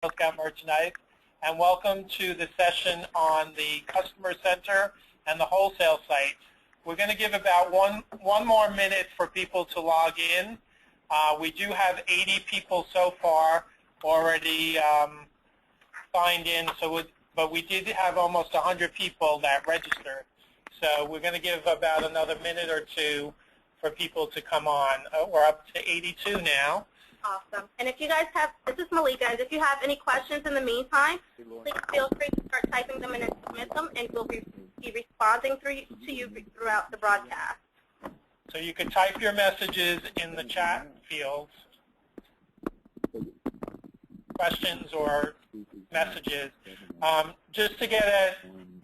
Scout Merchandise, and welcome to the session on the Customer Center and the wholesale site. We're going to give about one more minute for people to log in. We do have 80 people so far already signed in, but we did have almost 100 people that registered. So we're going to give about another minute or two for people to come on. We're up to 82 now. Awesome. And if you guys have, this is Malika, and if you have any questions in the meantime, please feel free to start typing them in and submit them, and we'll be responding to you throughout the broadcast. So you can type your messages in the chat fields, questions or messages. Just to get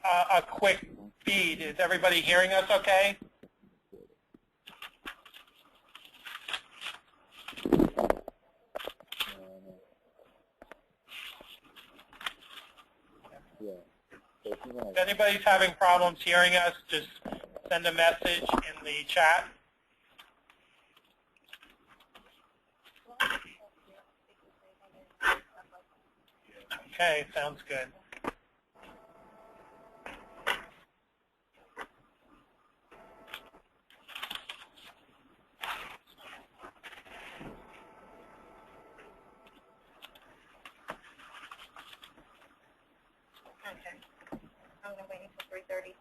a quick feed, is everybody hearing us okay? If anybody's having problems hearing us, just send a message in the chat. Okay, sounds good.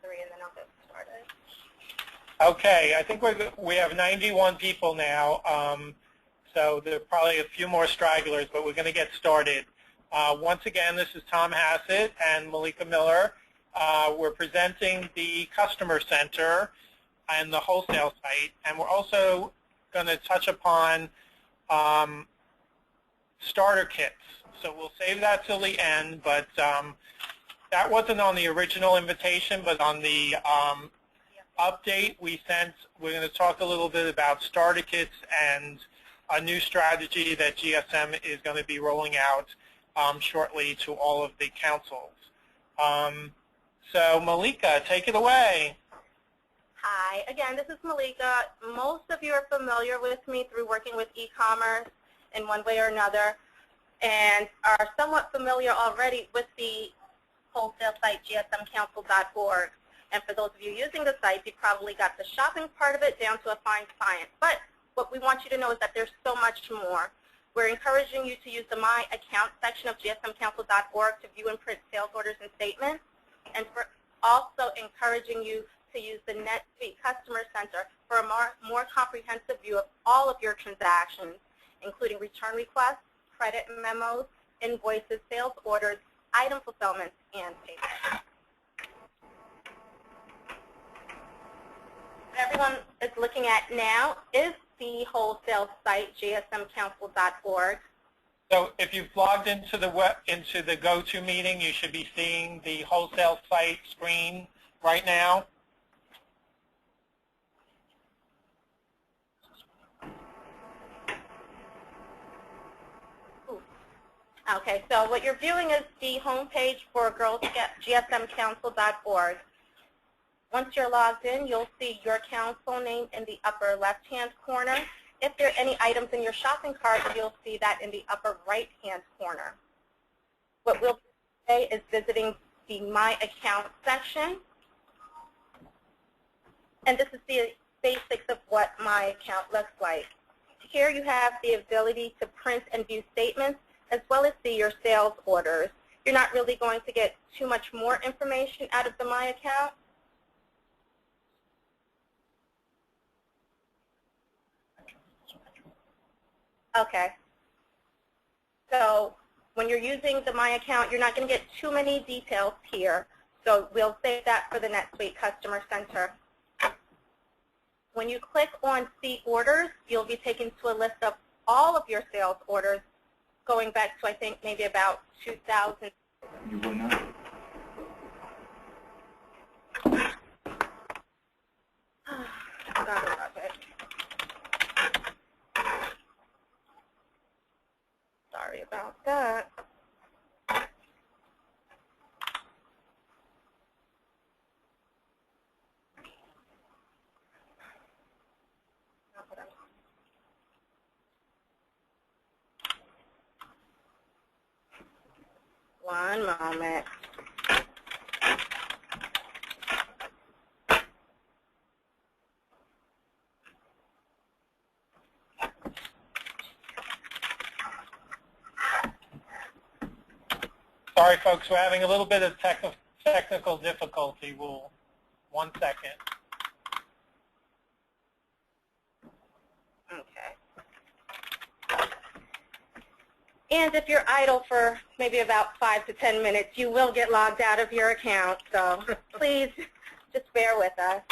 And then I'll get started. Okay, I think we have 91 people now, so there are probably a few more stragglers, but we're going to get started. Once again, this is Tom Hassett and Malika Miller. We're presenting the Customer Center and the wholesale site, and we're also going to touch upon starter kits. So we'll save that till the end, but that wasn't on the original invitation, but on the update we sent, we're going to talk a little bit about starter kits and a new strategy that GSM is going to be rolling out shortly to all of the councils. So Malika, take it away. Hi, again, this is Malika. Most of you are familiar with me through working with e-commerce in one way or another, and are somewhat familiar already with the wholesale site, gsmcouncil.org. And for those of you using the site, you probably got the shopping part of it down to a fine science. But what we want you to know is that there's so much more. We're encouraging you to use the My Account section of gsmcouncil.org to view and print sales orders and statements. And we're also encouraging you to use the NetSuite Customer Center for a more comprehensive view of all of your transactions, including return requests, credit memos, invoices, sales orders, item fulfillment, and payment. What everyone is looking at now is the wholesale site, gsmcouncil.org. So if you've logged into the GoToMeeting, you should be seeing the wholesale site screen right now. Okay, so what you're viewing is the homepage for gsmcouncil.org. Once you're logged in, you'll see your council name in the upper left-hand corner. If there are any items in your shopping cart, you'll see that in the upper right-hand corner. What we'll do today is visiting the My Account section. And this is the basics of what My Account looks like. Here you have the ability to print and view statements, as well as see your sales orders. You're not really going to get too much more information out of the My Account. Okay. So when you're using the My Account, you're not going to get too many details here. So we'll save that for the NetSuite Customer Center. When you click on See Orders, you'll be taken to a list of all of your sales orders going back to, I think, maybe about 2000. You will not. Gotta love it. Sorry about that. One moment. Sorry, folks, we're having a little bit of technical difficulty. One second. Okay. And if you're idle for maybe about 5 to 10 minutes, you will get logged out of your account. So please just bear with us.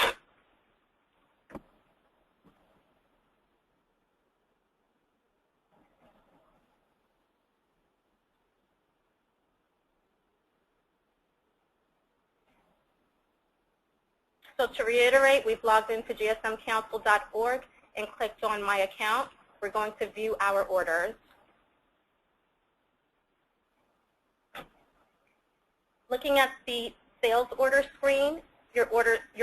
So to reiterate, we've logged into gsmcouncil.org and clicked on My Account. We're going to view our orders. Looking at the sales order screen, you're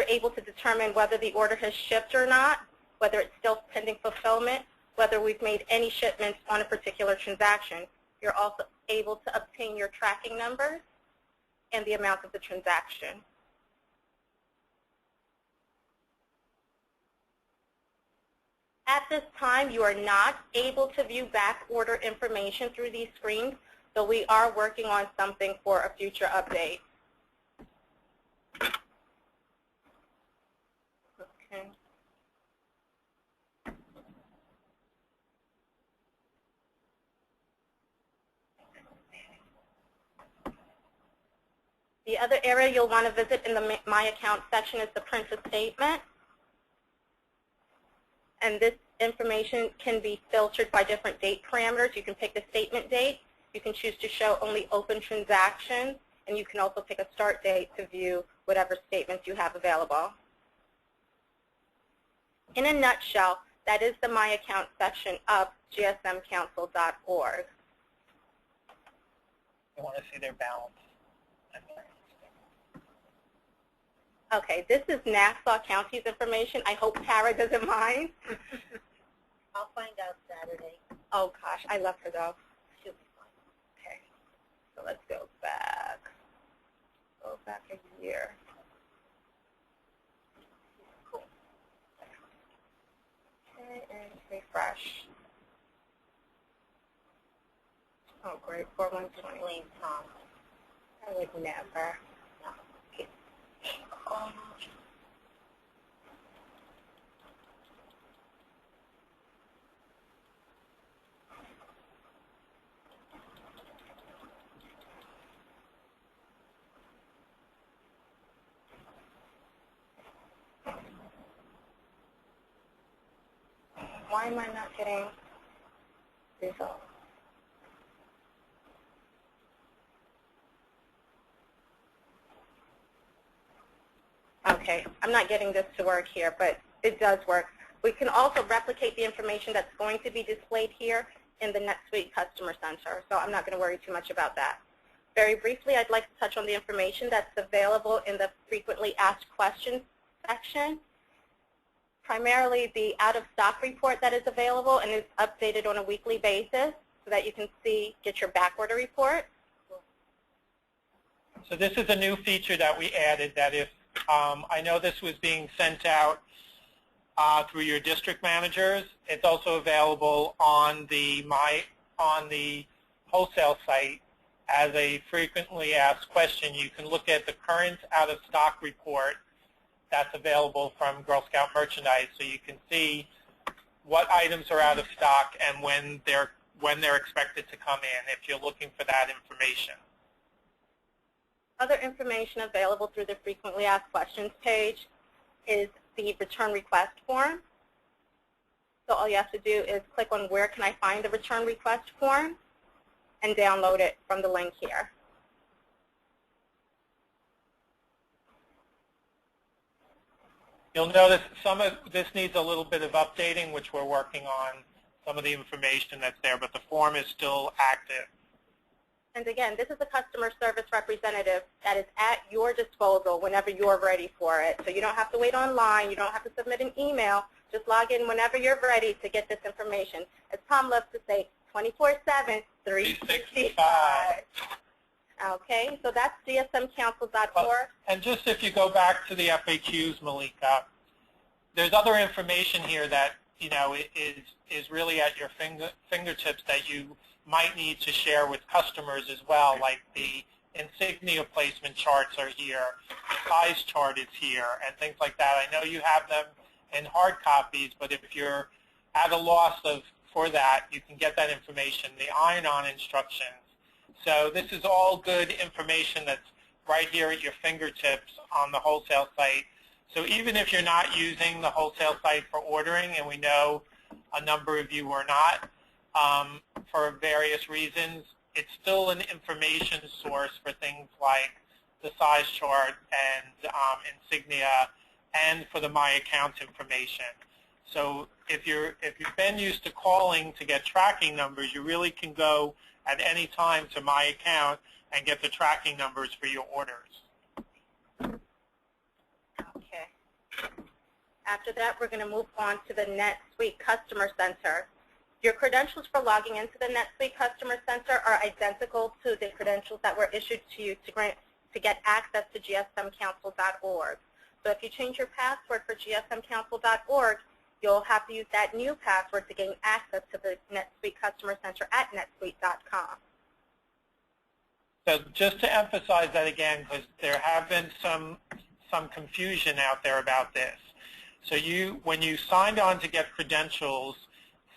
able to determine whether the order has shipped or not, whether it's still pending fulfillment, whether we've made any shipments on a particular transaction. You're also able to obtain your tracking numbers and the amount of the transaction. At this time, you are not able to view back order information through these screens, so we are working on something for a future update. Okay. The other area you'll want to visit in the My Account section is the print a statement. And this information can be filtered by different date parameters. You can pick the statement date. You can choose to show only open transactions. And you can also pick a start date to view whatever statements you have available. In a nutshell, that is the My Account section of gsmcouncil.org. I want to see their balance. Okay, this is Nassau County's information. I hope Tara doesn't mind. I'll find out Saturday. Oh gosh, I love her though. She'll be fine. Okay, so let's go back. Go back a year. Cool. Okay, and refresh. Oh great, 4120. Blame Tom. I would never. No. Okay. Why am I not getting results? Okay, I'm not getting this to work here, but it does work. We can also replicate the information that's going to be displayed here in the NetSuite Customer Center, so I'm not going to worry too much about that. Very briefly, I'd like to touch on the information that's available in the Frequently Asked Questions section. Primarily the out-of-stock report that is available and is updated on a weekly basis so that you can get your backorder report. So this is a new feature that we added that if, I know this was being sent out through your district managers. It's also available on the wholesale site as a frequently asked question. You can look at the current out-of-stock report that's available from Girl Scout merchandise, so you can see what items are out of stock and when they're expected to come in if you're looking for that information. Other information available through the Frequently Asked Questions page is the return request form. So all you have to do is click on where can I find the return request form and download it from the link here. You'll notice some of this needs a little bit of updating, which we're working on, some of the information that's there, but the form is still active. And again, this is a customer service representative that is at your disposal whenever you're ready for it. So you don't have to wait online. You don't have to submit an email. Just log in whenever you're ready to get this information. As Tom loves to say, 24/7, 365. Okay, so that's gsmcouncil.org. And just if you go back to the FAQs, Malika, there's other information here that is really at your fingertips that you might need to share with customers as well, like the insignia placement charts are here, size chart is here, and things like that. I know you have them in hard copies, but if you're at a loss for that, you can get that information, the iron-on instructions. So this is all good information that's right here at your fingertips on the wholesale site. So even if you're not using the wholesale site for ordering, and we know a number of you are not for various reasons, it's still an information source for things like the size chart and insignia and for the My Account information. So if you've been used to calling to get tracking numbers, you really can go at any time to My Account and get the tracking numbers for your orders. Okay. After that, we're going to move on to the NetSuite Customer Center. Your credentials for logging into the NetSuite Customer Center are identical to the credentials that were issued to you to get access to gsmcouncil.org. So if you change your password for gsmcouncil.org, you'll have to use that new password to gain access to the NetSuite Customer Center at netsuite.com. So just to emphasize that again, because there have been some confusion out there about this. So when you signed on to get credentials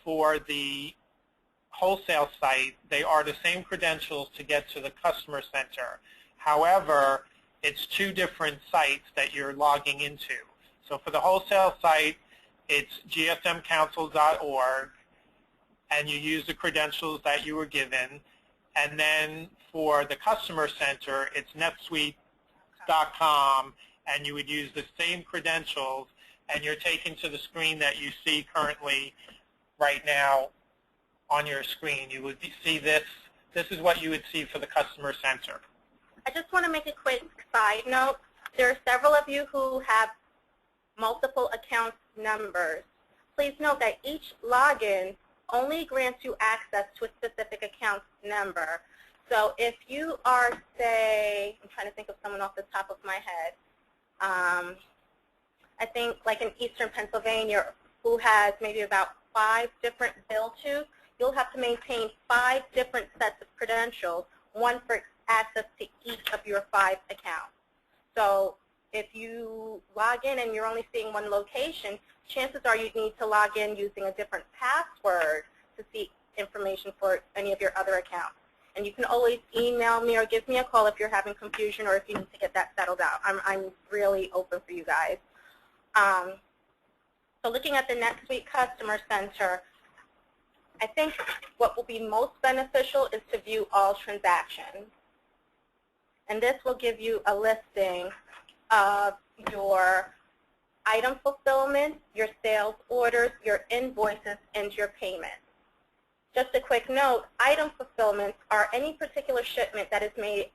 for the wholesale site, they are the same credentials to get to the customer center. However, it's two different sites that you're logging into. So for the wholesale site, it's gsmcouncil.org, and you use the credentials that you were given. And then for the customer center, it's netsuite.com, and you would use the same credentials, and you're taken to the screen that you see currently right now on your screen. You would see this. This is what you would see for the customer center. I just want to make a quick side note. There are several of you who have multiple account numbers. Please note that each login only grants you access to a specific account number. So if you are, say, I'm trying to think of someone off the top of my head, I think like in Eastern Pennsylvania, who has maybe about 5 different bill tubes, you'll have to maintain 5 different sets of credentials, one for access to each of your 5 accounts. So if you log in and you're only seeing one location, chances are you need to log in using a different password to see information for any of your other accounts. And you can always email me or give me a call if you're having confusion or if you need to get that settled out. I'm really open for you guys. So looking at the NetSuite Customer Center, I think what will be most beneficial is to view all transactions. And this will give you a listing of your item fulfillment, your sales orders, your invoices, and your payments. Just a quick note, item fulfillments are any particular shipment that is made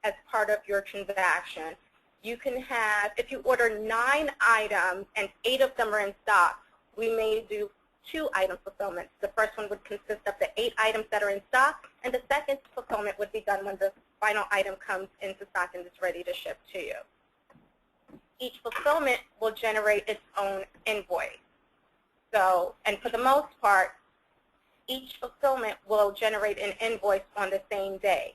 as part of your transaction. You can have, if you order 9 items and 8 of them are in stock, we may do 2 item fulfillments. The first one would consist of the 8 items that are in stock, and the second fulfillment would be done when the final item comes into stock and is ready to ship to you. Each fulfillment will generate its own invoice. So, and for the most part, each fulfillment will generate an invoice on the same day.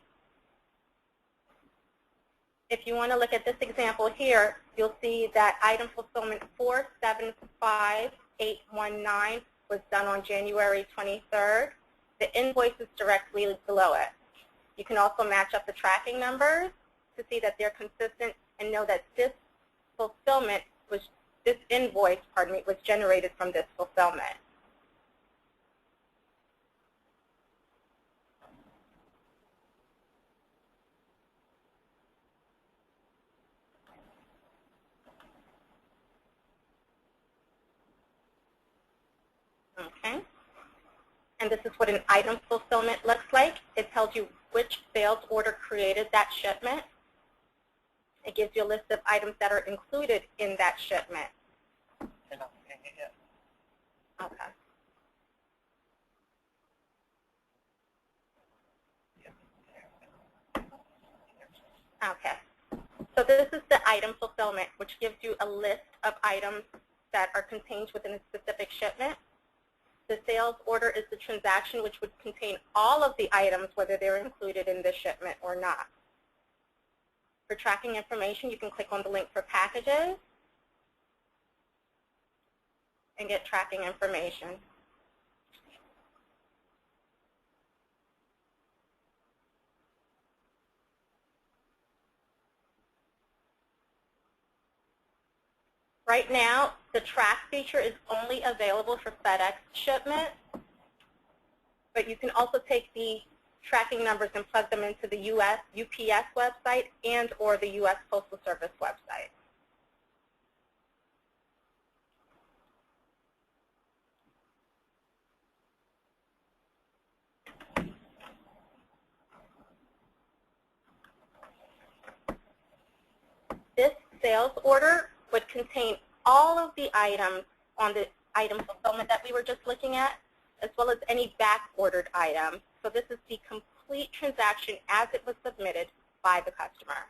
If you want to look at this example here, you'll see that item fulfillment 475819 was done on January 23rd. The invoice is directly below it. You can also match up the tracking numbers to see that they're consistent and know that this fulfillment was, this invoice, pardon me, was generated from this fulfillment. Okay. And this is what an item fulfillment looks like. It tells you which sales order created that shipment. It gives you a list of items that are included in that shipment. You're not paying it yet. Okay. Okay. So this is the item fulfillment, which gives you a list of items that are contained within a specific shipment. The sales order is the transaction, which would contain all of the items, whether they're included in the shipment or not. For tracking information, you can click on the link for packages and get tracking information. Right now, the track feature is only available for FedEx shipments, but you can also take the tracking numbers and plug them into the US UPS website and or the US Postal Service website. This sales order would contain all of the items on the item fulfillment that we were just looking at, as well as any back-ordered items. So this is the complete transaction as it was submitted by the customer.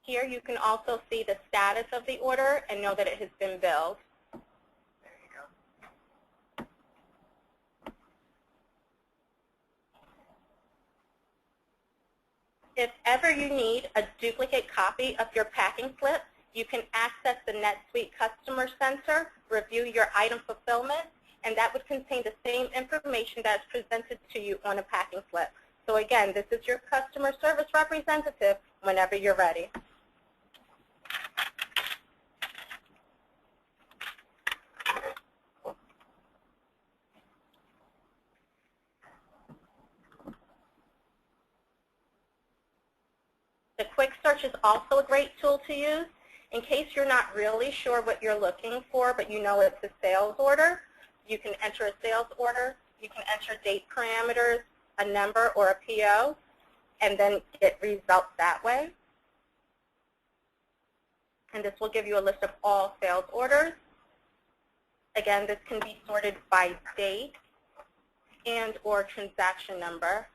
Here you can also see the status of the order and know that it has been billed. There you go. If ever you need a duplicate copy of your packing slip, you can access the NetSuite Customer Center, review your item fulfillment, and that would contain the same information that's presented to you on a packing slip. So again, this is your customer service representative whenever you're ready. The quick search is also a great tool to use. In case you're not really sure what you're looking for, but you know it's a sales order, you can enter a sales order, you can enter date parameters, a number or a PO, and then get results that way. And this will give you a list of all sales orders. Again, this can be sorted by date and or transaction number.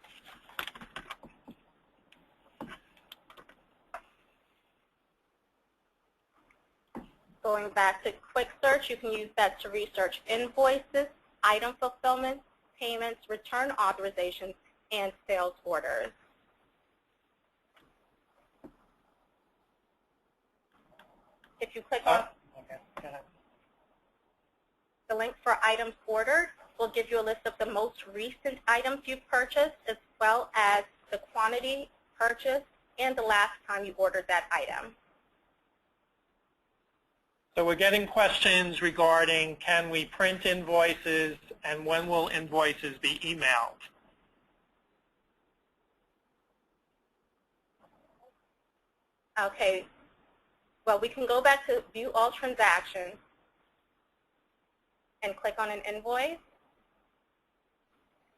Going back to quick search, you can use that to research invoices, item fulfillment, payments, return authorizations, and sales orders. If you click on the link for items ordered, will give you a list of the most recent items you've purchased, as well as the quantity purchased and the last time you ordered that item. So we're getting questions regarding can we print invoices and when will invoices be emailed? Okay. Well, we can go back to view all transactions and click on an invoice,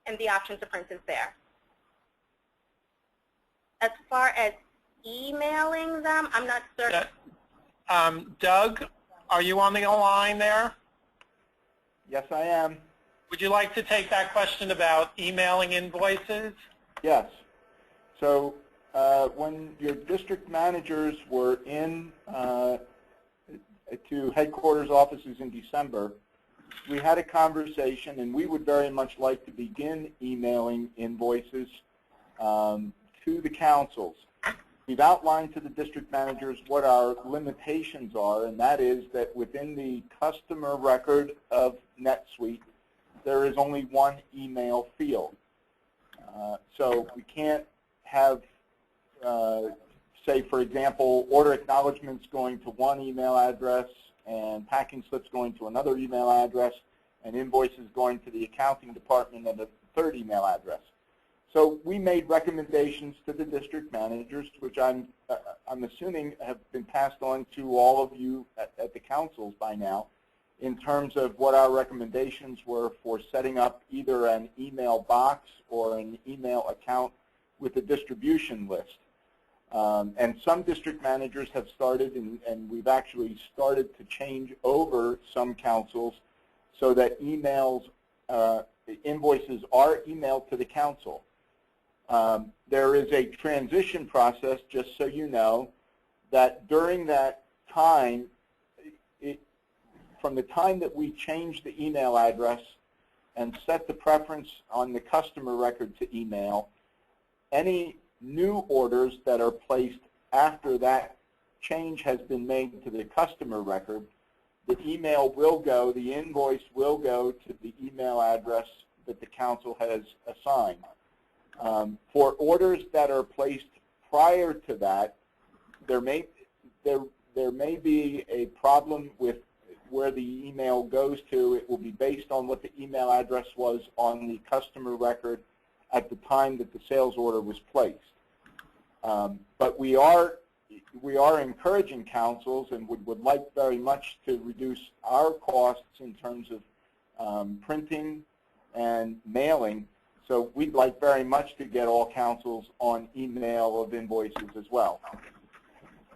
and the option to print is there. As far as emailing them, I'm not certain. Doug, are you on the line there? Yes, I am. Would you like to take that question about emailing invoices? Yes. So when your district managers were in to headquarters offices in December, we had a conversation, and we would very much like to begin emailing invoices to the councils. We've outlined to the district managers what our limitations are, and that is that within the customer record of NetSuite, there is only one email field. So we can't have, say, for example, order acknowledgments going to one email address and packing slips going to another email address and invoices going to the accounting department at a third email address. So we made recommendations to the district managers, which I'm assuming have been passed on to all of you at the councils by now, in terms of what our recommendations were for setting up either an email box or an email account with a distribution list. And some district managers have started, and we've actually started to change over some councils so that invoices are emailed to the council. There is a transition process, just so you know, that during that time, from the time that we change the email address and set the preference on the customer record to email, any new orders that are placed after that change has been made to the customer record, the email will go, the invoice will go to the email address that the council has assigned. For orders that are placed prior to that, there may be a problem with where the email goes to. It will be based on what the email address was on the customer record at the time that the sales order was placed. But we are encouraging councils and would like very much to reduce our costs in terms of printing and mailing. So we'd like very much to get all councils on email of invoices as well.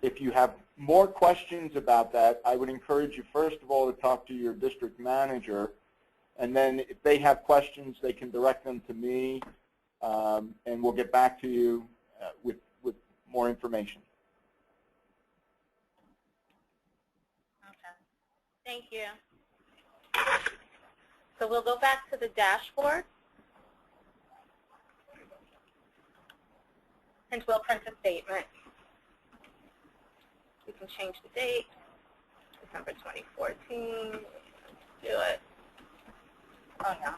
If you have more questions about that, I would encourage you, first of all, to talk to your district manager. And then if they have questions, they can direct them to me, and we'll get back to you with more information. Okay. Thank you. So we'll go back to the dashboard. And we'll print a statement. We can change the date, December 2014. Let's do it. Oh, no.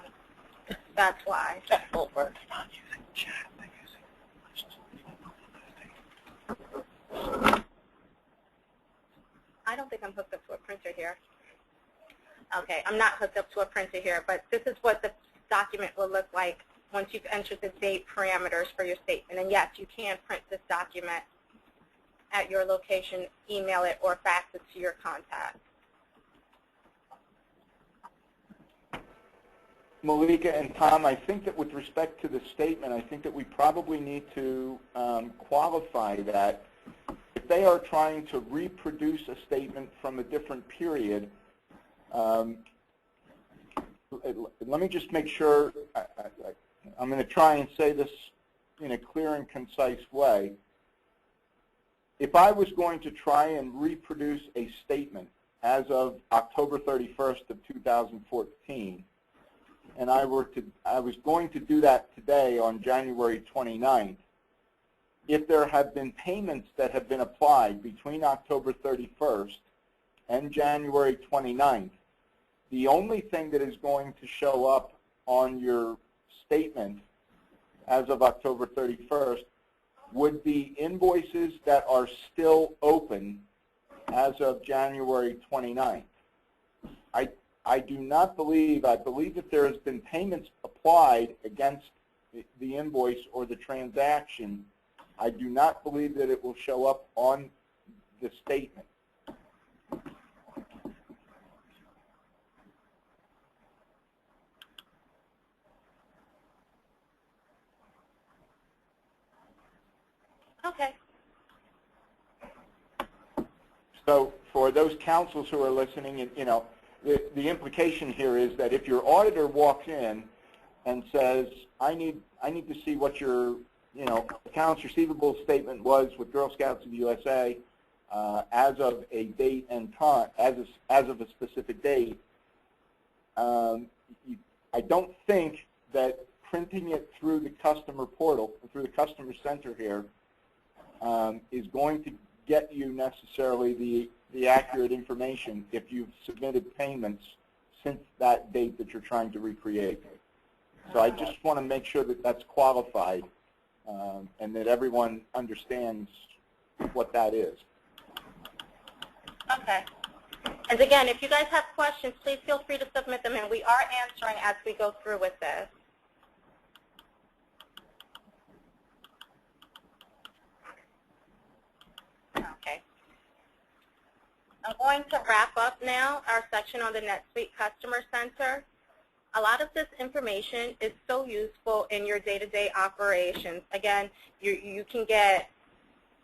That's why. They're not using chat. They're using I don't think I'm hooked up to a printer here. Okay, I'm not hooked up to a printer here, but this is what the document will look like once you've entered the date parameters for your statement. And yes, you can print this document at your location, email it, or fax it to your contact. Malika and Tom, I think that with respect to the statement, I think that we probably need to qualify that. If they are trying to reproduce a statement from a different period, let me just make sure, I'm going to try and say this in a clear and concise way. If I was going to try and reproduce a statement as of October 31st of 2014, and I was going to do that today on January 29th, if there have been payments that have been applied between October 31st and January 29th, the only thing that is going to show up on your statement as of October 31st would be invoices that are still open as of January 29th. I do not believe, I believe that there has been payments applied against the invoice or the transaction. I do not believe that it will show up on the statement. Okay. So for those councils who are listening, and you know, the implication here is that if your auditor walks in and says, I need to see what your accounts receivable statement was with Girl Scouts of the USA as of a date and time, as of a specific date, I don't think that printing it through the customer portal, through the customer center here, is going to get you necessarily the accurate information if you've submitted payments since that date that you're trying to recreate. So I just want to make sure that that's qualified and that everyone understands what that is. Okay. And again, if you guys have questions, please feel free to submit them, and we are answering as we go through with this. Okay. I'm going to wrap up now our section on the NetSuite Customer Center. A lot of this information is so useful in your day-to-day operations. Again, you can get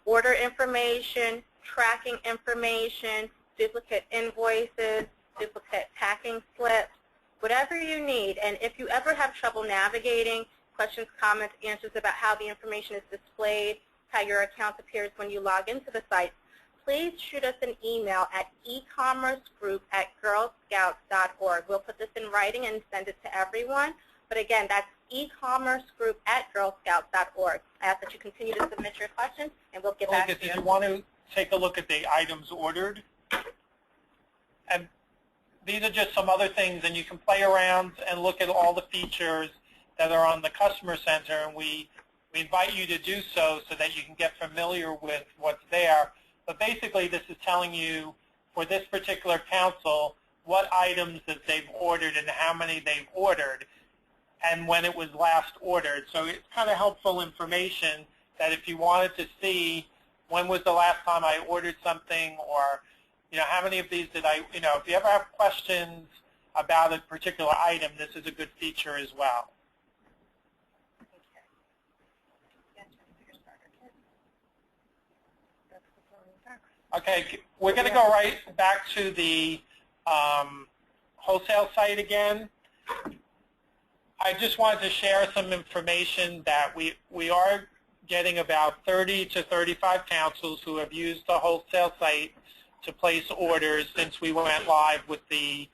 order information, tracking information, duplicate invoices, duplicate packing slips, whatever you need. And if you ever have trouble navigating, questions, comments, answers about how the information is displayed, how your account appears when you log into the site, please shoot us an email at ecommercegroup@girlscouts.org. We'll put this in writing and send it to everyone. But again, that's ecommercegroup@girlscouts.org. I ask that you continue to submit your questions, and we'll get back to you. Did you want to take a look at the items ordered? And these are just some other things, and you can play around and look at all the features that are on the Customer Center, and we invite you to do so that you can get familiar with what's there. But basically, this is telling you, for this particular council, what items that they've ordered and how many they've ordered and when it was last ordered. So it's kind of helpful information that if you wanted to see when was the last time I ordered something, or how many of these did I, if you ever have questions about a particular item, this is a good feature as well. Okay, we're going to go right back to the wholesale site again. I just wanted to share some information that we are getting about 30 to 35 councils who have used the wholesale site to place orders since we went live with the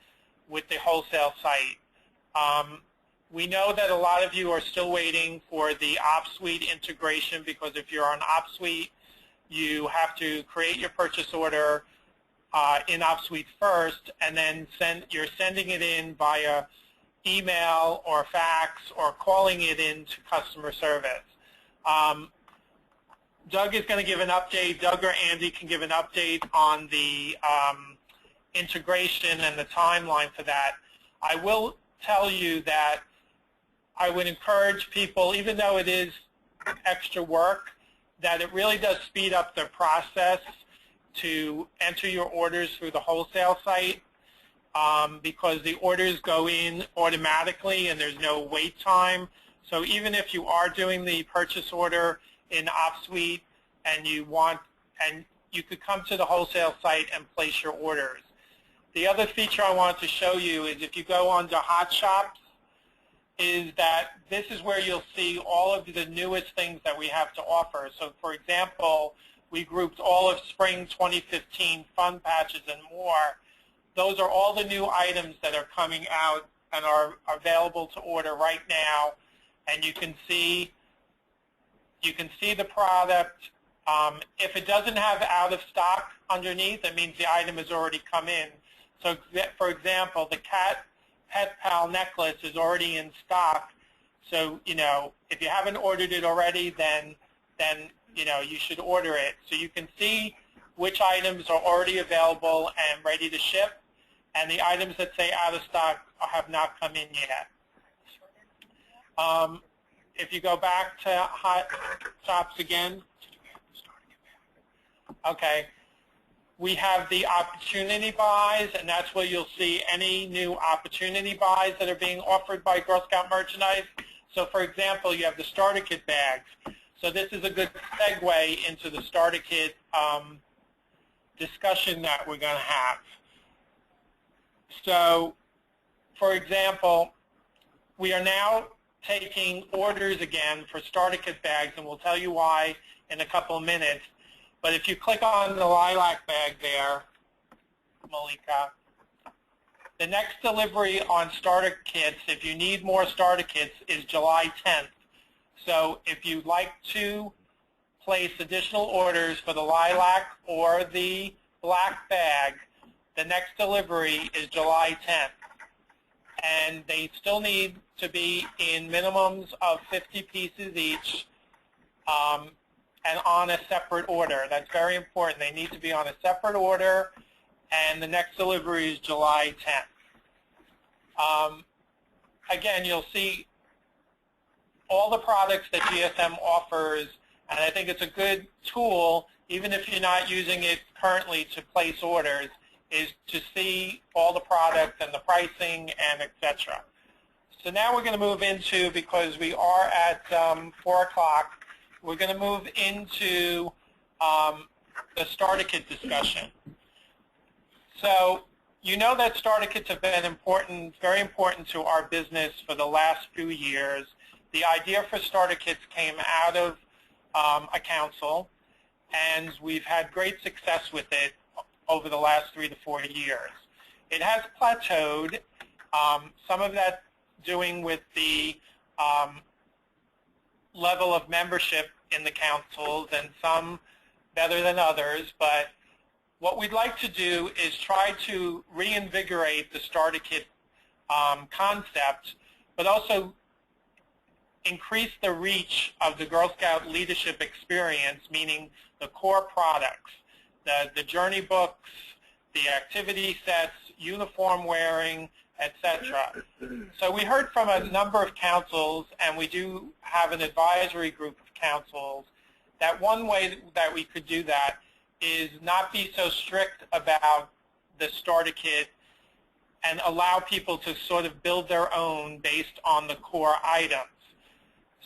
wholesale site. We know that a lot of you are still waiting for the OpSuite integration, because if you're on OpSuite, you have to create your purchase order in OpSuite first, and then you're sending it in via email or fax or calling it into customer service. Doug is going to give an update. Doug or Andy can give an update on the integration and the timeline for that. I will tell you that I would encourage people, even though it is extra work, that it really does speed up the process to enter your orders through the wholesale site, because the orders go in automatically and there's no wait time. So even if you are doing the purchase order in OpSuite and you could come to the wholesale site and place your orders. The other feature I wanted to show you is if you go on to Hot Shops, is that this is where you'll see all of the newest things that we have to offer. So for example, we grouped all of spring 2015 fun patches and more. Those are all the new items that are coming out and are available to order right now. And you can see the product. If it doesn't have out of stock underneath, it means the item has already come in. So for example, the Cat Pet Pal necklace is already in stock. So, if you haven't ordered it already, then you should order it. So you can see which items are already available and ready to ship, and the items that say out of stock have not come in yet. If you go back to Hot Shops again, okay, we have the opportunity buys, and that's where you'll see any new opportunity buys that are being offered by Girl Scout merchandise. So for example, you have the starter kit bags. So this is a good segue into the starter kit discussion that we're going to have. So for example, we are now taking orders again for starter kit bags, and we'll tell you why in a couple of minutes. But if you click on the lilac bag there, Malika, the next delivery on starter kits, if you need more starter kits, is July 10th. So if you'd like to place additional orders for the lilac or the black bag, the next delivery is July 10th. And they still need to be in minimums of 50 pieces each, and on a separate order. That's very important. They need to be on a separate order, and the next delivery is July 10th. Again, you'll see all the products that GSM offers, and I think it's a good tool, even if you're not using it currently to place orders, is to see all the products and the pricing and etc. So now we're going to move into, because we are at 4 o'clock, we're going to move into the starter kit discussion. So you know that starter kits have been important, very important to our business for the last few years. The idea for starter kits came out of a council, and we've had great success with it over the last 3 to 4 years. It has plateaued, some of that doing with the level of membership in the councils, and some better than others, but what we'd like to do is try to reinvigorate the starter kit concept, but also increase the reach of the Girl Scout leadership experience, meaning the core products, the journey books, the activity sets, uniform wearing, etc. So we heard from a number of councils, and we do have an advisory group of councils, that one way that we could do that is not be so strict about the starter kit and allow people to sort of build their own based on the core items.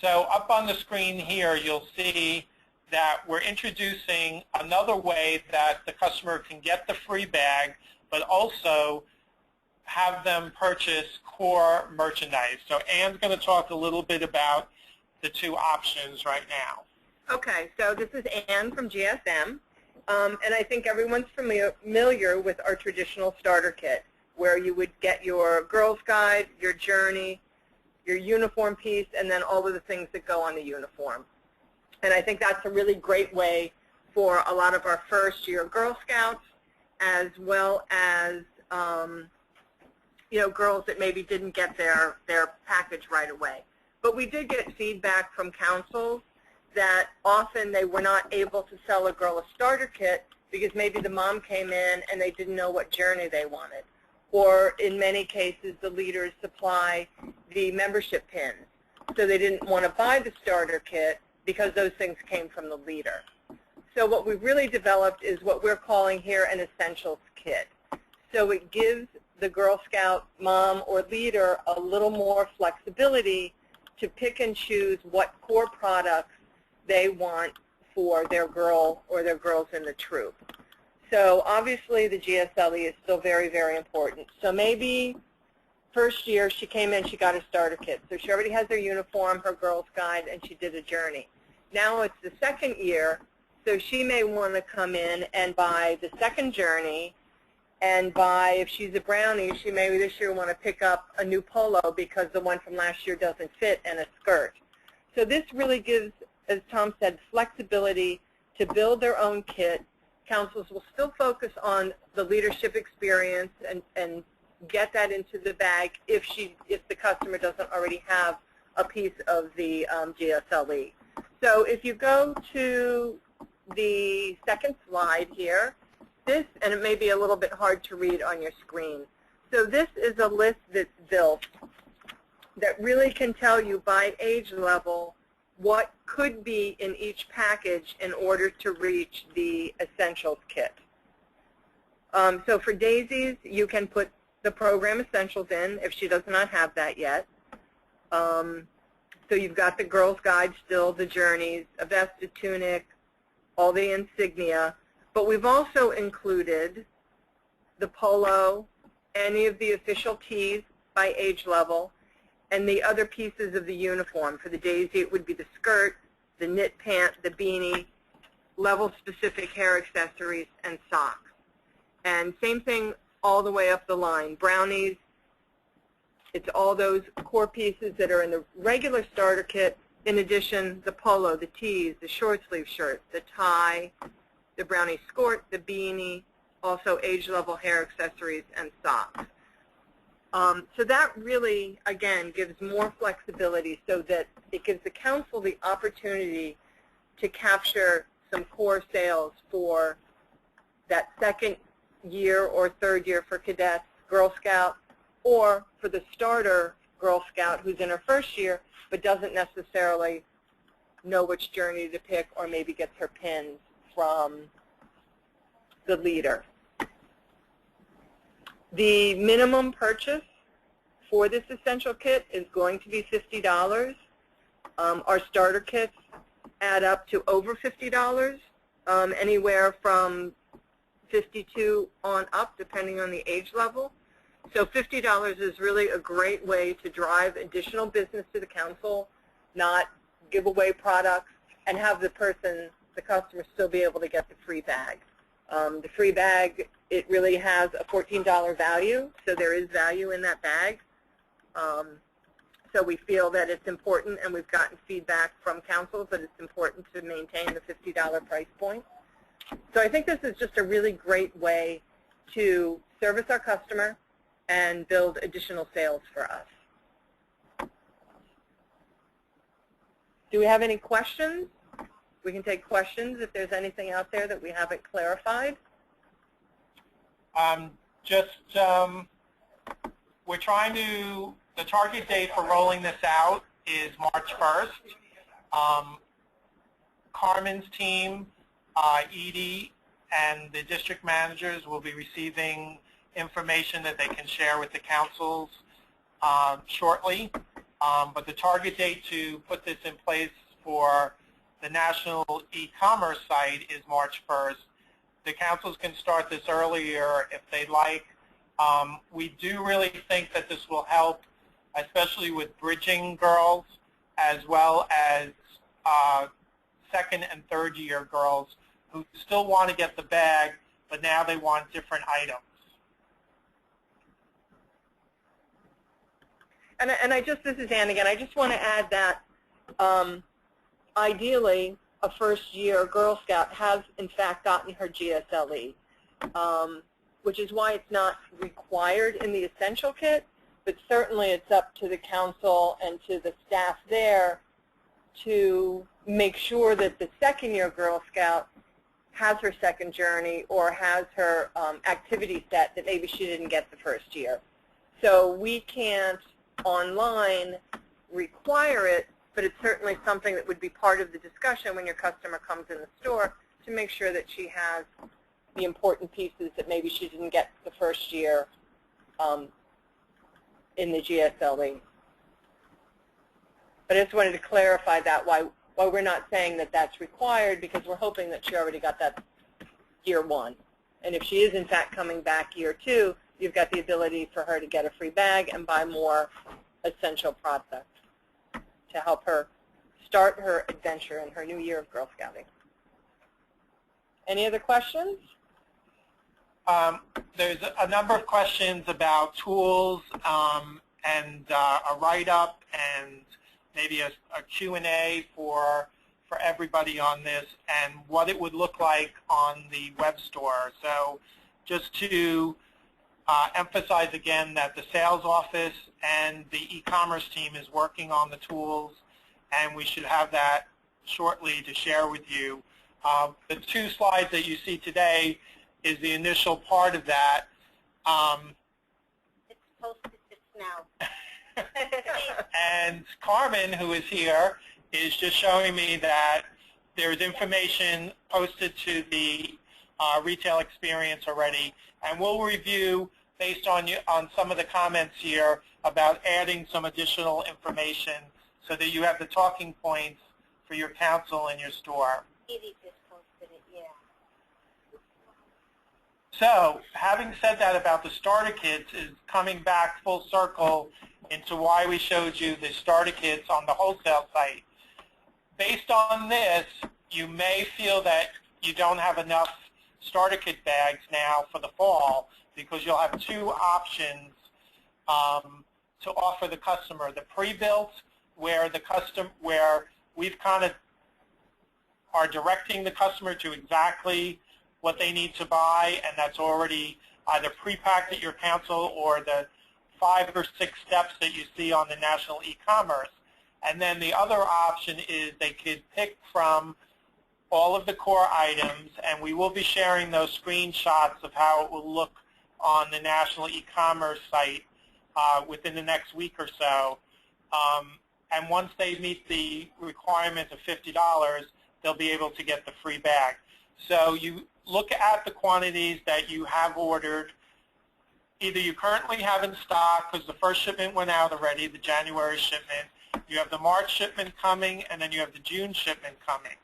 So up on the screen here, you'll see that we're introducing another way that the customer can get the free bag, but also have them purchase core merchandise. So Anne's going to talk a little bit about the two options right now. Okay, so this is Anne from GSM, and I think everyone's familiar with our traditional starter kit, where you would get your Girl's Guide, your journey, your uniform piece, and then all of the things that go on the uniform. And I think that's a really great way for a lot of our first-year Girl Scouts, as well as girls that maybe didn't get their package right away. But we did get feedback from councils that often they were not able to sell a girl a starter kit because maybe the mom came in and they didn't know what journey they wanted. Or in many cases, the leaders supply the membership pins. So they didn't want to buy the starter kit because those things came from the leader. So what we've really developed is what we're calling here an essentials kit. So it gives the Girl Scout mom or leader a little more flexibility to pick and choose what core products they want for their girl or their girls in the troop. So obviously the GSLE is still very, very important. So maybe first year she came in, she got a starter kit. So she already has her uniform, her Girl's Guide, and she did a journey. Now it's the second year, so she may want to come in and buy the second journey, and buy, if she's a brownie, she may this year want to pick up a new polo because the one from last year doesn't fit, and a skirt. So this really gives, as Tom said, flexibility to build their own kit. Councils will still focus on the leadership experience and get that into the bag if the customer doesn't already have a piece of the GSLE. So if you go to the second slide here, this, and it may be a little bit hard to read on your screen. So this is a list that's built that really can tell you by age level what could be in each package in order to reach the essentials kit. So for Daisy's, you can put the program essentials in if she does not have that yet. So you've got the Girl's Guide still, the journeys, a vest, a tunic, all the insignia. But we've also included the polo, any of the official tees by age level, and the other pieces of the uniform. For the Daisy, it would be the skirt, the knit pant, the beanie, level-specific hair accessories, and socks. And same thing all the way up the line. Brownies, it's all those core pieces that are in the regular starter kit. In addition, the polo, the tees, the short sleeve shirt, the tie, the brownie skirt, the beanie, also age-level hair accessories, and socks. So that really, again, gives more flexibility so that it gives the council the opportunity to capture some core sales for that second year or third year for cadets, Girl Scout, or for the starter Girl Scout who's in her first year but doesn't necessarily know which journey to pick, or maybe gets her pins from the leader. The minimum purchase for this essential kit is going to be $50. Our starter kits add up to over $50, anywhere from $52 on up, depending on the age level. So $50 is really a great way to drive additional business to the council not give away products, and have the customer still be able to get the free bag. The free bag, it really has a $14 value, so there is value in that bag. So we feel that it's important, and we've gotten feedback from councils that it's important to maintain the $50 price point. So I think this is just a really great way to service our customer and build additional sales for us. Do we have any questions? We can take questions if there's anything out there that we haven't clarified. We're trying to, the target date for rolling this out is March 1st. Carmen's team, Edie, and the district managers will be receiving information that they can share with the councils shortly. But the target date to put this in place for the national e-commerce site is March 1st. The councils can start this earlier if they'd like. We do really think that this will help, especially with bridging girls, as well as second and third year girls who still want to get the bag, but now they want different items. And this is Ann again, I just want to add that ideally a first-year Girl Scout has in fact gotten her GSLE, which is why it's not required in the essential kit, but certainly it's up to the council and to the staff there to make sure that the second-year Girl Scout has her second journey or has her activity set that maybe she didn't get the first year. So we can't online require it, but it's certainly something that would be part of the discussion when your customer comes in the store to make sure that she has the important pieces that maybe she didn't get the first year in the GSLE. But I just wanted to clarify that, why we're not saying that that's required, because we're hoping that she already got that year one. And if she is in fact coming back year two, you've got the ability for her to get a free bag and buy more essential products to help her start her adventure in her new year of Girl Scouting. Any other questions? There's a number of questions about tools and a write-up and maybe a Q&A for everybody on this and what it would look like on the web store. So just to emphasize again that the sales office and the e-commerce team is working on the tools, and we should have that shortly to share with you. The 2 slides that you see today is the initial part of that. It's posted just now. And Carmen, who is here, is just showing me that there's information posted to the retail experience already, and we'll review based on some of the comments here about adding some additional information so that you have the talking points for your council and your store. Edie just posted it, yeah. So, having said that about the starter kits, is coming back full circle into why we showed you the starter kits on the wholesale site. Based on this, you may feel that you don't have enough starter kit bags now for the fall, because you'll have 2 options to offer the customer. The pre-built, where we've kind of are directing the customer to exactly what they need to buy, and that's already either pre-packed at your council or the 5 or 6 steps that you see on the national e-commerce. And then the other option is they could pick from all of the core items, and we will be sharing those screenshots of how it will look on the national e-commerce site within the next week or so. And once they meet the requirement of $50, they'll be able to get the free bag. So you look at the quantities that you have ordered. Either you currently have in stock, because the first shipment went out already, the January shipment. You have the March shipment coming, and then you have the June shipment coming.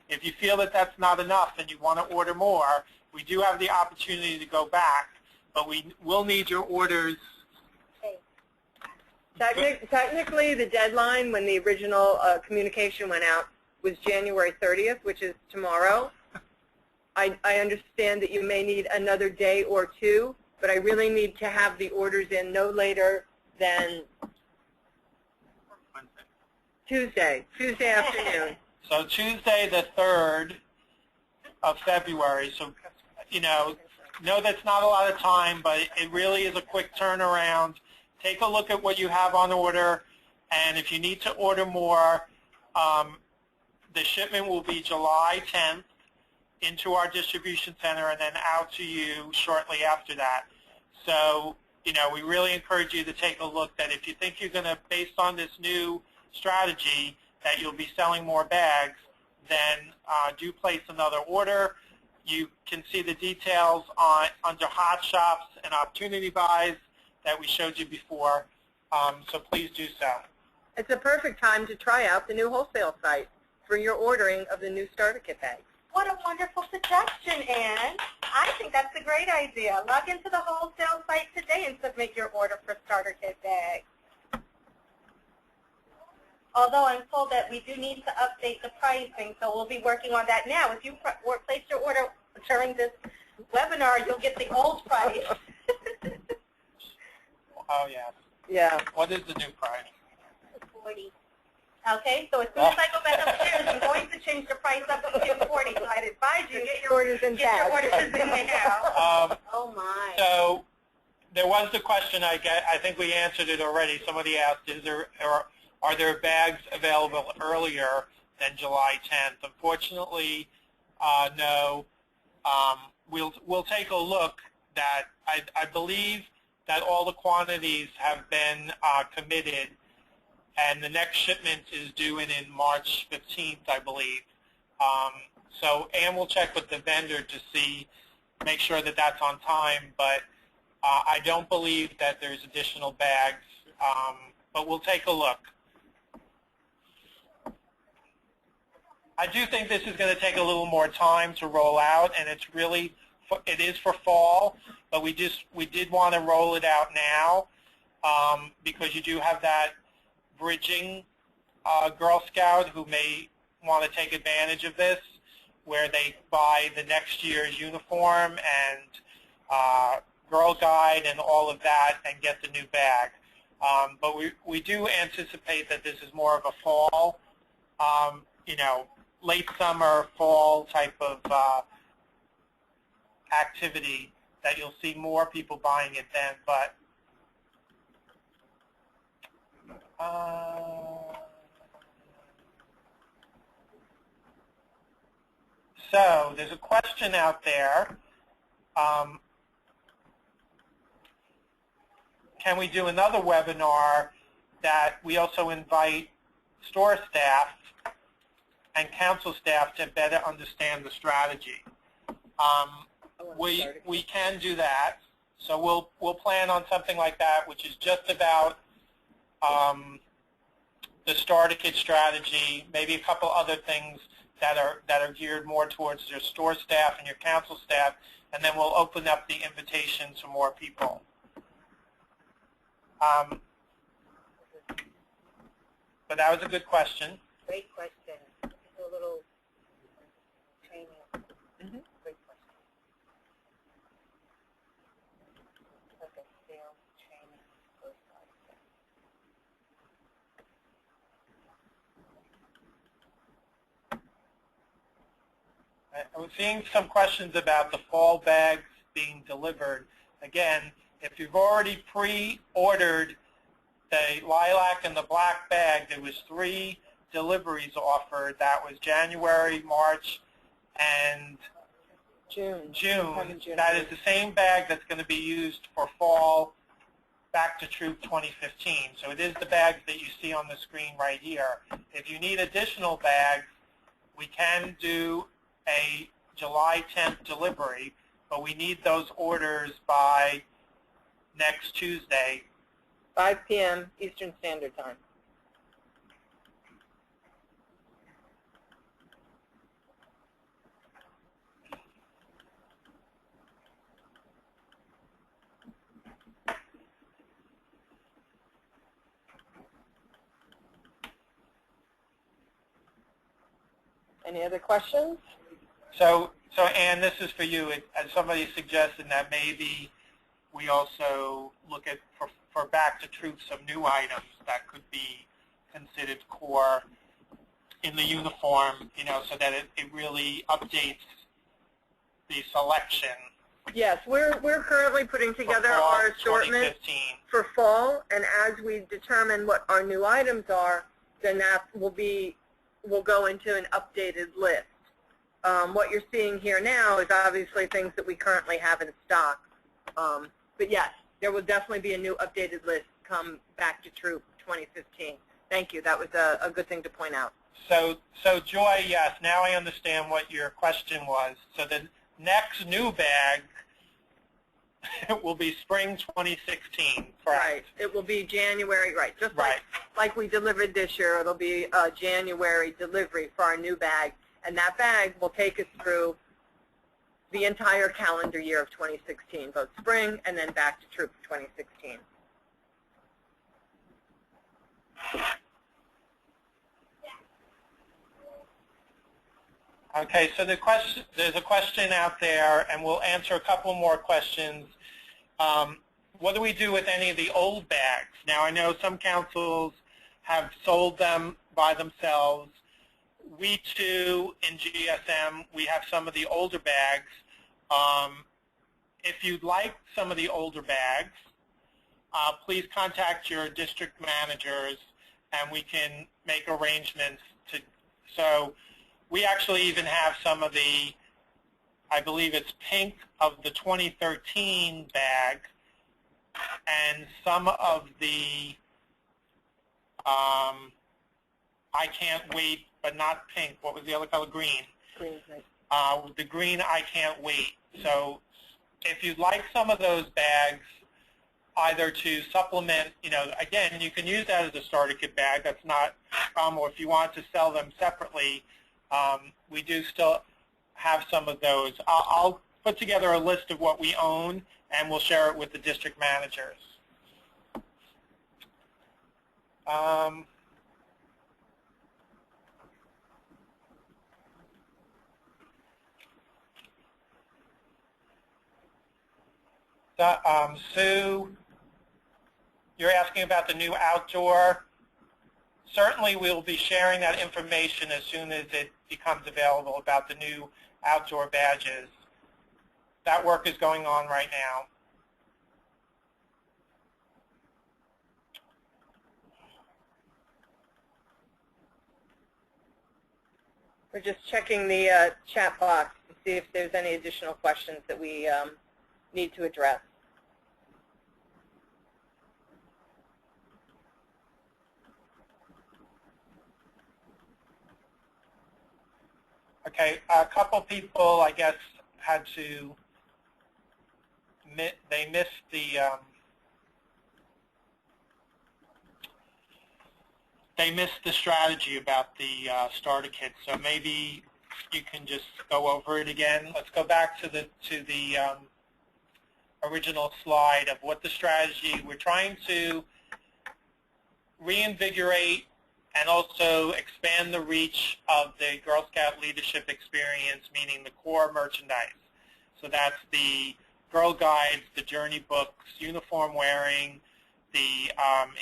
If you feel that that's not enough and you want to order more, we do have the opportunity to go back, but we will need your orders. Okay. Technically, the deadline when the original communication went out was January 30th, which is tomorrow. I understand that you may need another day or two, but I really need to have the orders in no later than Tuesday afternoon. So Tuesday the 3rd of February. So, know that's not a lot of time, but it really is a quick turnaround. Take a look at what you have on order, and if you need to order more, the shipment will be July 10th into our distribution center and then out to you shortly after that. So, we really encourage you to take a look that if you think you're going to, based on this new strategy, that you'll be selling more bags, then do place another order. You can see the details under Hot Shops and Opportunity Buys that we showed you before, so please do so. It's a perfect time to try out the new wholesale site for your ordering of the new starter kit bags. What a wonderful suggestion, Ann. I think that's a great idea. Log into the wholesale site today and submit your order for starter kit bags. Although I'm told that we do need to update the pricing, so we'll be working on that now. If you place your order during this webinar, you'll get the old price. Oh, yeah. Yeah. What is the new price? 40. Okay, so as soon as I go back upstairs, I'm going to change the price up to 40. So I'd advise you Get your orders in get your fast. orders in now. Oh, my. So there was the question I think we answered it already. Somebody asked, are there bags available earlier than July 10th? Unfortunately, no. We'll take a look. That I believe that all the quantities have been committed, and the next shipment is due in March 15th, I believe. So Ann will check with the vendor to make sure that that's on time, but I don't believe that there's additional bags, but we'll take a look. I do think this is going to take a little more time to roll out, and it is for fall, but we did want to roll it out now because you do have that bridging Girl Scout who may want to take advantage of this, where they buy the next year's uniform and Girl Guide and all of that and get the new bag. But we do anticipate that this is more of a fall, late summer, fall type of activity, that you'll see more people buying it then. But so there's a question out there. Can we do another webinar that we also invite store staff and council staff to better understand the strategy? We can do that. So we'll plan on something like that, which is just about the starter kit strategy, maybe a couple other things that are geared more towards your store staff and your council staff, and then we'll open up the invitation to more people. But that was a good question. Great question. A little training. Great question. Like a sales training. I was seeing some questions about the fall bags being delivered. Again, if you've already pre-ordered the lilac and the black bag, there was 3 deliveries offered. That was January, March, and June. That is the same bag that's going to be used for fall Back to Troop 2015. So it is the bags that you see on the screen right here. If you need additional bags, we can do a July 10th delivery, but we need those orders by next Tuesday. 5 p.m. Eastern Standard Time. Any other questions? So Ann, this is for you. As somebody suggested that maybe we also look at, for back to troops, some new items that could be considered core in the uniform, so that it really updates the selection. Yes, we're currently putting together our assortment for fall, and as we determine what our new items are, then that will go into an updated list. What you're seeing here now is obviously things that we currently have in stock. But yes, there will definitely be a new updated list come back to Troop 2015. Thank you. That was a good thing to point out. So Joy, yes, now I understand what your question was. So the next new bag will be spring 2016, correct? Right. It will be January, right. Just like we delivered this year, it'll be a January delivery for our new bag. And that bag will take us through the entire calendar year of 2016, both spring and then back to Troop 2016. Okay, so there's a question out there, and we'll answer a couple more questions. What do we do with any of the old bags? Now, I know some councils have sold them by themselves. We, too, in GSM, we have some of the older bags. If you'd like some of the older bags, please contact your district managers, and we can make arrangements to. So we actually even have some of the, I believe it's pink of the 2013 bag, and some of the I can't wait, but not pink. What was the other color? Green. Green, right. The green I can't wait. So if you'd like some of those bags, either to supplement, again, you can use that as a starter kit bag. That's not a problem. Or if you want to sell them separately, we do still have some of those. I'll put together a list of what we own, and we'll share it with the district managers. Sue, you're asking about the new outdoor. Certainly we'll be sharing that information as soon as it becomes available about the new outdoor badges. That work is going on right now. We're just checking the chat box to see if there's any additional questions that we need to address. Okay, a couple people, I guess, had to, they missed the strategy about the starter kit. So maybe you can just go over it again. Let's go back to the original slide of what the strategy. We're trying to reinvigorate and also expand the reach of the Girl Scout leadership experience, meaning the core merchandise. So that's the Girl Guides, the journey books, uniform wearing, the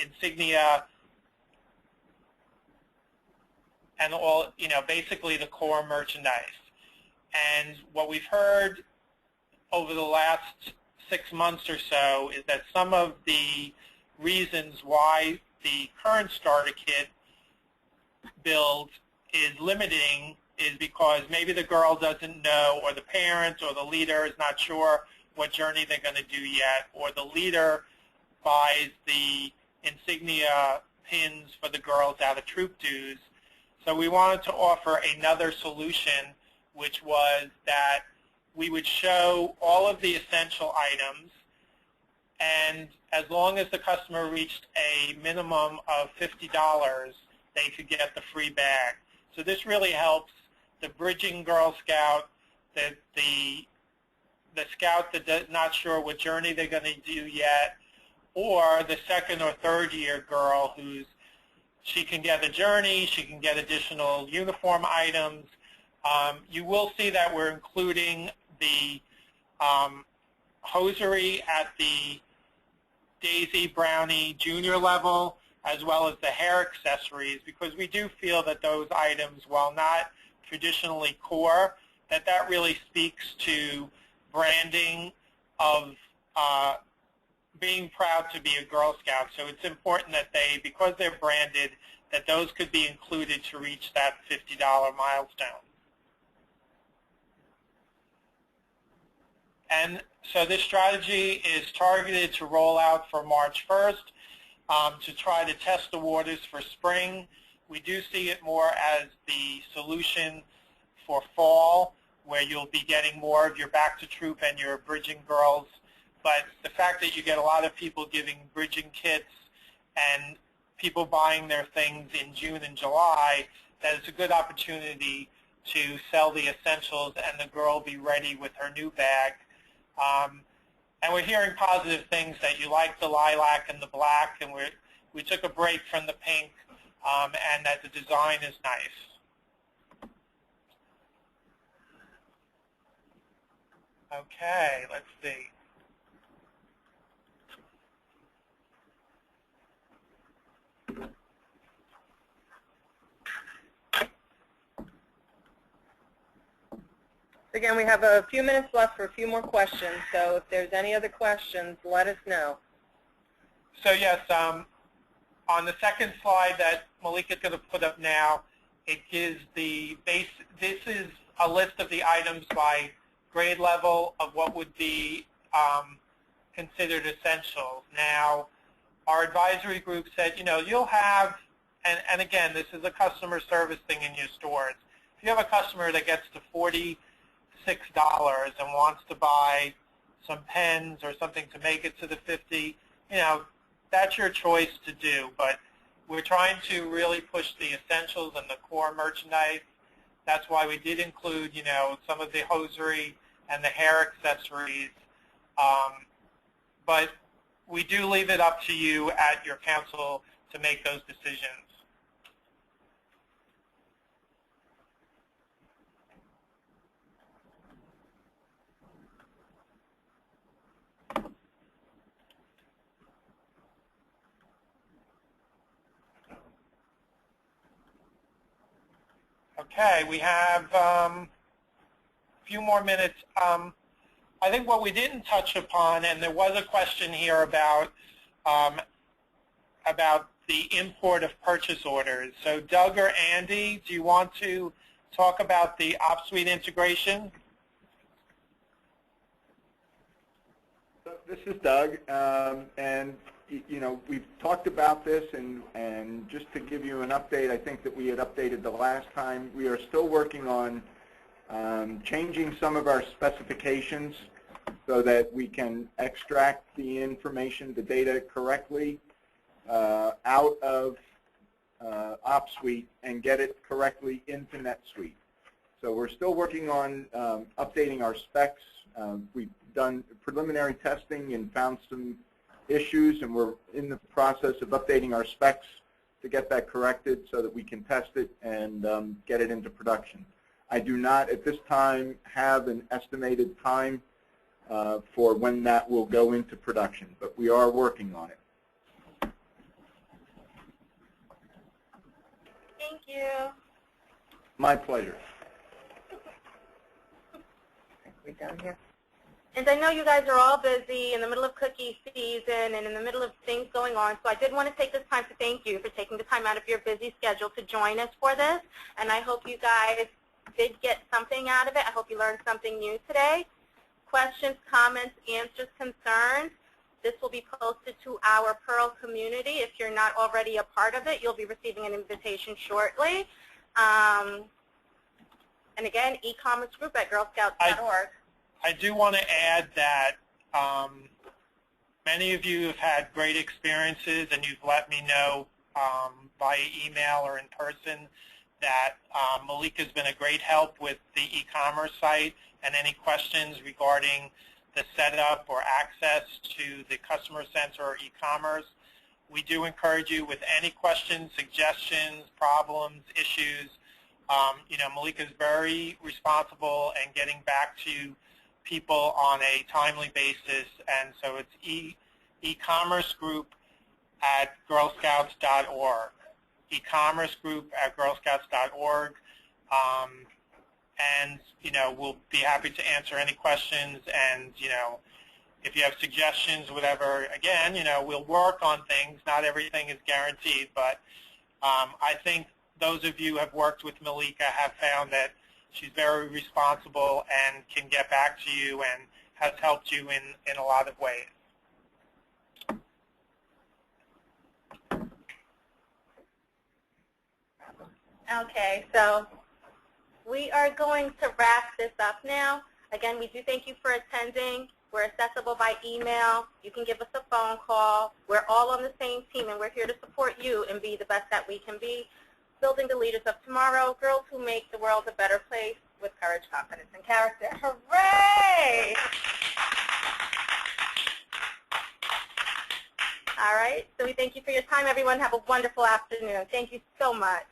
insignia, and all, basically the core merchandise. And what we've heard over the last 6 months or so is that some of the reasons why the current starter kit build is limiting is because maybe the girl doesn't know, or the parent or the leader is not sure what journey they're going to do yet, or the leader buys the insignia pins for the girls out of troop dues. So we wanted to offer another solution, which was that we would show all of the essential items, and as long as the customer reached a minimum of $50, they could get the free bag. So this really helps the bridging Girl Scout, the scout that's not sure what journey they're going to do yet, or the second or third year girl she can get a journey, she can get additional uniform items, You will see that we're including the hosiery at the Daisy Brownie junior level, as well as the hair accessories, because we do feel that those items, while not traditionally core, that really speaks to branding of being proud to be a Girl Scout. So it's important that they, because they're branded, that those could be included to reach that $50 milestone. And so this strategy is targeted to roll out for March 1st to try to test the waters for spring. We do see it more as the solution for fall, where you'll be getting more of your back to troop and your bridging girls. But the fact that you get a lot of people giving bridging kits and people buying their things in June and July, that it's a good opportunity to sell the essentials and the girl be ready with her new bag. And we're hearing positive things, that you like the lilac and the black, and we took a break from the pink, and that the design is nice. Okay, let's see. Again, we have a few minutes left for a few more questions, so if there's any other questions, let us know. So yes, on the second slide that Malika's going to put up now, it gives the base. This is a list of the items by grade level of what would be considered essentials. Now, our advisory group said, you'll have, and again, this is a customer service thing in your stores. If you have a customer that gets to $46 and wants to buy some pens or something to make it to the 50, that's your choice to do. But we're trying to really push the essentials and the core merchandise. That's why we did include, some of the hosiery and the hair accessories. But we do leave it up to you at your council to make those decisions. Okay, we have a few more minutes. I think what we didn't touch upon, and there was a question here about the import of purchase orders. So Doug or Andy, do you want to talk about the OpSuite integration? This is Doug, and we've talked about this, and just to give you an update, I think that we had updated the last time. We are still working on changing some of our specifications so that we can extract the information, the data correctly out of OpSuite and get it correctly into NetSuite. So we're still working on updating our specs. We've done preliminary testing and found some issues, and we're in the process of updating our specs to get that corrected so that we can test it and get it into production. I do not at this time have an estimated time for when that will go into production, but we are working on it. Thank you. My pleasure. We done here? And I know you guys are all busy in the middle of cookie season and in the middle of things going on, so I did want to take this time to thank you for taking the time out of your busy schedule to join us for this. And I hope you guys did get something out of it. I hope you learned something new today. Questions, comments, answers, concerns, this will be posted to our Pearl community. If you're not already a part of it, you'll be receiving an invitation shortly. And again, e-commerce group at girlscouts.org. I do want to add that many of you have had great experiences, and you've let me know via email or in person that Malika's been a great help with the e-commerce site, and any questions regarding the setup or access to the customer center or e-commerce. We do encourage you with any questions, suggestions, problems, issues. Malika is very responsible and getting back to people on a timely basis, and so it's e-commerce group at girlscouts.org. E-commerce group at girlscouts.org. And, we'll be happy to answer any questions, and, if you have suggestions, whatever, again, we'll work on things. Not everything is guaranteed, but I think those of you who have worked with Malika have found that she's very responsible and can get back to you and has helped you in a lot of ways. Okay, so we are going to wrap this up now. Again, we do thank you for attending. We're accessible by email. You can give us a phone call. We're all on the same team, and we're here to support you and be the best that we can be, building the leaders of tomorrow, girls who make the world a better place with courage, confidence, and character. Hooray! All right, so we thank you for your time, everyone. Have a wonderful afternoon. Thank you so much.